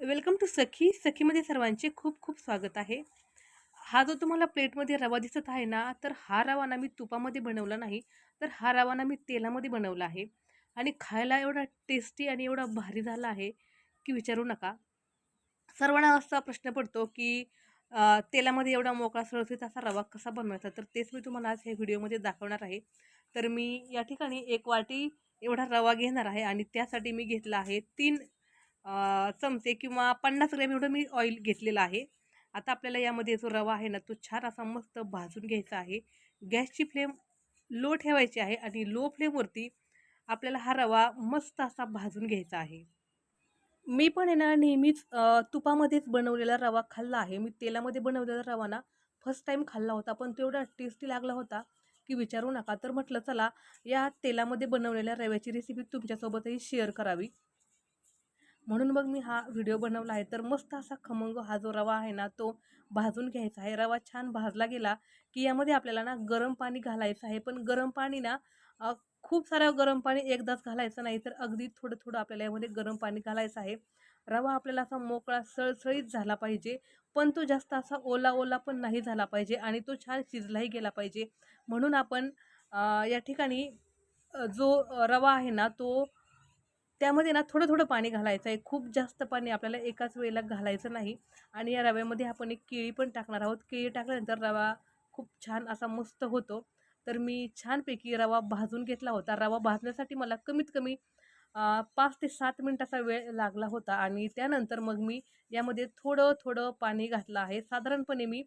Welcome to सखीमध्ये सर्वांचे खूप खूप स्वागत आहे. हा जो तुम्हाला प्लेटमध्ये रवा दिसत आहे ना, तर हा रवा ना मी तुपामध्ये बनवला नाही, तर हा रवा ना मी तेलामध्ये बनवला आहे आणि खायला एवढा टेस्टी आणि एवढा भारी झाला आहे, की विचारू नका. सर्वांना असा प्रश्न पडतो, की तेलामध्ये एवढा मोकळा सळसळीत असा रवा कसा बनवायचा? तर तेच मी तुम्हाला आज ह्या व्हिडिओमध्ये दाखवणार आहे. तर मी या ठिकाणी 1 वाटी एवढा रवा घेणार आहे आणि त्यासाठी मी घेतला आहे 3 चमचे किंवा 50 ग्रॅम एवढं मी ऑइल घेतलेलं आहे. आता आपल्याला यामध्ये जो रवा आहे ना, तो छान असा मस्त भाजून घ्यायचा आहे. गॅसची फ्लेम लो ठेवायची आहे आणि लो फ्लेमवरती आपल्याला हा रवा मस्त असा भाजून घ्यायचा आहे. मी पण आहे ना नेहमीच तुपामध्येच बनवलेला रवा खाल्ला आहे. मी तेलामध्ये बनवलेला रवा ना फर्स्ट टाईम खाल्ला होता, पण तो एवढा टेस्टी लागला होता, की विचारू नका. तर म्हटलं चला या तेलामध्ये बनवलेल्या रव्याची रेसिपी तुमच्यासोबतही शेअर करावी. म्हणून मग मी हा व्हिडिओ बनवला आहे. तर मस्त असा खमंग हा जो रवा आहे ना, तो भाजून घ्यायचा आहे. रवा छान भाजला गेला, की यामध्ये आपल्याला ना गरम पाणी घालायचं आहे. पण गरम पाणी ना खूप सारं गरम पाणी एकदाच घालायचं नाही, तर अगदी थोडं-थोडं आपल्याला यामध्ये गरम पाणी घालायचं आहे. रवा आपल्याला असा मोकळा सळसळीत झाला पाहिजे, पण तो जास्त असा ओला-ओला पण नाही झाला पाहिजे आणि तो छान शिजलाही गेला पाहिजे. म्हणून आपण या ठिकाणी जो रवा आहे ना, तो त्यामध्ये ना थोडं-थोडं पाणी घालायचं आहे. खूप जास्त पाणी आपल्याला एकाच वेळेला घालायचं नाही आणि या रव्यामध्ये आपण एक केळी पण टाकणार आहोत. केळी टाकल्यानंतर रवा खूप छान असा मस्त होतो. तर मी छानपैकी रवा भाजून घेतला होता. रवा भाजण्यासाठी मला कमीत कमी 5 ते 7 मिनिटाचा वेळ लागला होता आणि त्यानंतर मग मी यामध्ये थोडं-थोडं पाणी घातलं आहे. साधारणपणे मी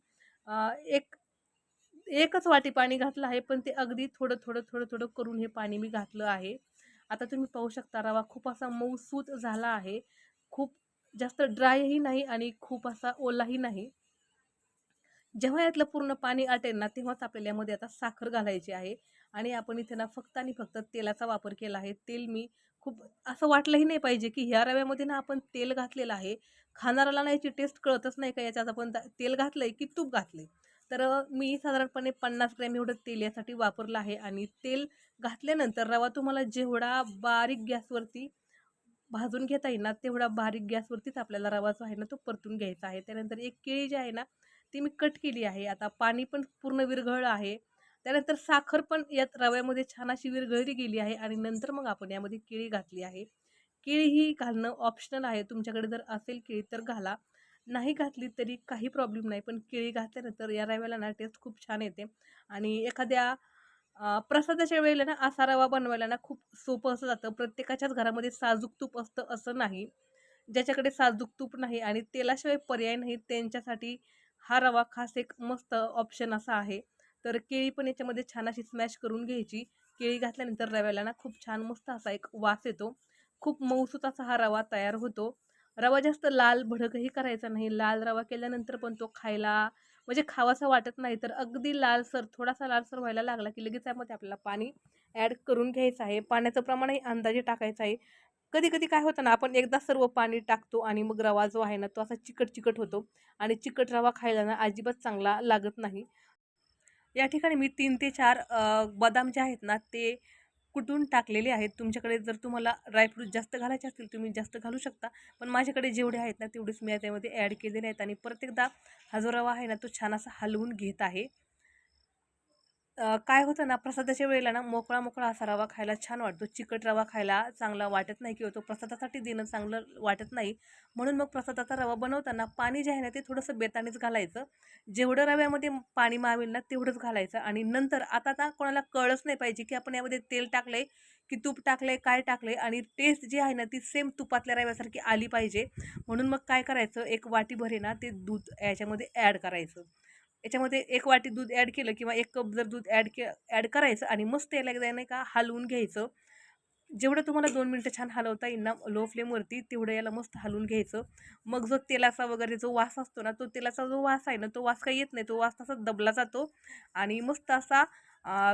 एक एकच वाटी पाणी घातलं आहे, पण ते अगदी थोडं-थोडं, थोडं-थोडं करून हे पाणी मी घातलं आहे. आता तुम्ही पाहू शकता रवा खूप असा मऊसूत झाला आहे. खूप जास्त ड्रायही नाही आणि खूप असा ओलाही नाही. जेव्हा यातलं पूर्ण पाणी आटेल ना, तेव्हाच आपल्याला यामध्ये आता साखर घालायची आहे आणि आपण इथे ना फक्त आणि फक्त तेलाचा वापर केला आहे. तेल मी खूप असं वाटलंही नाही पाहिजे, की ह्या रव्यामध्ये ना आपण तेल घातलेलं आहे. खाणाऱ्याला ना याची टेस्ट कळतच नाही का याच्यात आपण तेल घातलंय की तूप घातलंय. तर मी साधारणपणे 50 ग्रॅम एवढं तेल यासाठी वापरलं आहे आणि तेल घातल्यानंतर रवा तुम्हाला जेवढा बारीक गॅसवरती भाजून घेता येईल ना, तेवढा बारीक गॅसवरतीच आपल्याला रवा जो आहे ना, तो परतून घ्यायचा आहे. त्यानंतर एक केळी जी आहे ना, ती मी कट केली आहे. आता पाणी पण पूर्ण विरघळलं आहे. त्यानंतर साखर पण यात रव्यामध्ये छान अशी विरघळली गेली आहे आणि नंतर मग आपण यामध्ये केळी घातली आहे. केळी ही घालणं ऑप्शनल आहे. तुमच्याकडे जर असेल केळी तर घाला. नाही घातली तरी काही प्रॉब्लेम नाही. पण केळी घातल्यानंतर या रव्याला ना टेस्ट खूप छान येते आणि एखाद्या प्रसादाच्या वेळेला ना असा रवा बनवायला ना खूप सोपं असं जातं. प्रत्येकाच्याच घरामध्ये साजूक तूप असतं असं नाही. ज्याच्याकडे साजूक तूप नाही आणि तेलाशिवाय पर्याय नाही त्यांच्यासाठी हा रवा खास एक मस्त ऑप्शन असा आहे. तर केळी पण याच्यामध्ये छान अशी स्मॅश करून घ्यायची. केळी घातल्यानंतर रव्याला ना खूप छान मस्त असा एक वास येतो. खूप मऊसूत असा हा रवा तयार होतो. रवा जास्त लाल भडकही करायचा नाही. लाल रवा केल्यानंतर पण तो खायला म्हणजे खावासा वाटत नाही. तर अगदी लालसर, थोडासा लालसर व्हायला लागला, की लगेच त्यामध्ये आपल्याला पाणी ॲड करून घ्यायचं आहे. पाण्याचं प्रमाणही अंदाजे टाकायचं आहे. कधी-कधी काय होतं ना, आपण एकदा सर्व पाणी टाकतो आणि मग रवा जो आहे ना, तो असा चिकट-चिकट होतो आणि चिकट रवा खायला ना अजिबात चांगला लागत नाही. या ठिकाणी मी 3 ते 4 बदाम जे आहेत ना, ते कुटून टाकलेले आहेत. तुमच्याकडे जर तुम्हाला ड्रायफ्रूट जास्त घालायचे असतील, तुम्ही जास्त घालू शकता. पण माझ्याकडे जेवढे आहेत ना, तेवढेच मी त्यामध्ये ॲड केलेले आहेत आणि परत एकदा हा जो रवा आहे ना, तो छान असा हलवून घेत आहे. काय होतं ना, प्रसादाच्या वेळेला ना मोकळा-मोकळा असा रवा खायला छान वाटतो. चिकट रवा खायला चांगला वाटत नाही किंवा तो प्रसादासाठी देणं चांगलं वाटत नाही. म्हणून मग प्रसादाचा रवा बनवताना पाणी जे आहे ना, ते थोडंसं बेतानेच घालायचं. जेवढं रव्यामध्ये पाणी मावेल ना, तेवढंच घालायचं आणि नंतर आता ना कोणाला कळलंच नाही पाहिजे, की आपण यामध्ये तेल टाकलंय, की तूप टाकलंय, काय टाकलंय आणि टेस्ट जी आहे ना, ती सेम तुपातल्या रव्यासारखी आली पाहिजे. म्हणून मग काय करायचं, 1 वाटीभर आहे ना, ते दूध याच्यामध्ये ॲड करायचं. याच्यामध्ये 1 वाटी दूध ॲड केलं किंवा 1 कप जर दूध ॲड करायचं आणि मस्त याला एकदा नाही का हलवून घ्यायचं. जेवढं तुम्हाला 2 मिनिटं छान हलवता येईल ना लो फ्लेमवरती, तेवढं याला मस्त हलवून घ्यायचं. मग जो तेलाचा वगैरे जो वास असतो ना, तो तेलाचा जो वास आहे ना, तो वास काही येत नाही. तो वास तसा दबला जातो आणि मस्त असा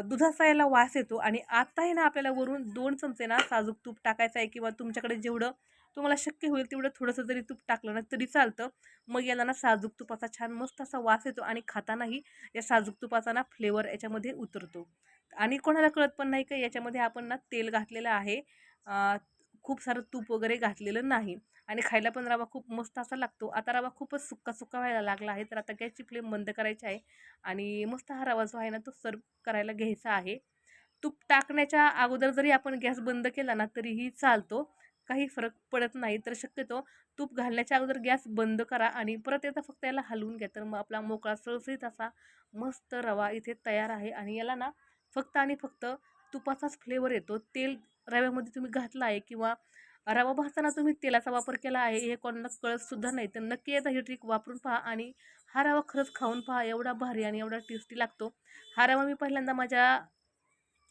दुधाचा याला वास येतो आणि आता आहे ना, आपल्याला वरून 2 चमचे ना साजूक तूप टाकायचं आहे किंवा तुमच्याकडे जेवढं तुम्हाला शक्य होईल तेवढं थोडंसं जरी तूप टाकलं ना, तरी चालतं. मग याला ना साजूक तुपाचा छान मस्त असा वास येतो आणि खातानाही या साजूक तुपाचा ना फ्लेवर याच्यामध्ये उतरतो आणि कोणाला कळत पण नाही का याच्यामध्ये आपण ना तेल घातलेलं आहे. खूप सारं तूप वगैरे घातलेलं नाही. आणि खायला पण रवा खूप मस्त असा लागतो. आता रवा खूपच सुक्का सुक्का व्हायला लागला आहे, तर आता गॅसची फ्लेम बंद करायची आहे आणि मस्त हा रवा जो आहे ना तो सर्व करायला घ्यायचा आहे. तूप टाकण्याच्या अगोदर जरी आपण गॅस बंद केला ना तरीही चालतो, काही फरक पडत नाही. तर शक्यतो तूप घालण्याच्या अगोदर गॅस बंद करा आणि परत एकदा फक्त याला हलवून घ्या. तर मग आपला मोकळा सळसळीत असा मस्त रवा इथे तयार आहे. आणि याला ना फक्त आणि फक्त तुपाचाच फ्लेवर येतो. तेल रव्यामध्ये तुम्ही घातला आहे किंवा रवा भाजताना तुम्ही तेलाचा वापर केला आहे हे कोणाला कळतसुद्धा नाही. तर नक्की एकदा ही ट्रिक वापरून पहा आणि हा रवा खरंच खाऊन पहा. एवढा भारी आणि एवढा टेस्टी लागतो. हा रवा मी पहिल्यांदा माझ्या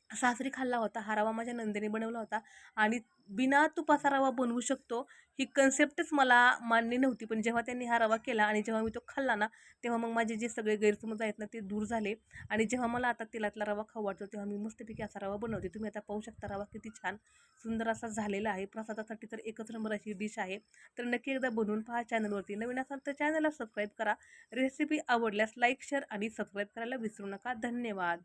सासरी खाल्ला होता. हा रवा माझ्या नंदेने बनवला होता आणि बिना तुपाचा रवा बनवू शकतो ही कन्सेप्टच मला मान्य नव्हती. पण जेव्हा त्यांनी हा रवा केला आणि जेव्हा मी तो खाल्ला ना, तेव्हा मग माझे जे सगळे गैरसमज आहेत ना ते दूर झाले. आणि जेव्हा मला आता तेलातला रवा खाऊ वाटतो तेव्हा मी मस्तपैकी असा रवा बनवते. तुम्ही आता पाहू शकता रवा किती छान सुंदर असा झालेला आहे. प्रसादासाठी तर एकच नंबर अशी डिश आहे. तर नक्की एकदा बनवून पहा. चॅनलवरती नवीन असाल तर चॅनलला सबस्क्राईब करा. रेसिपी आवडल्यास लाईक, शेअर आणि सबस्क्राईब करायला विसरू नका. धन्यवाद.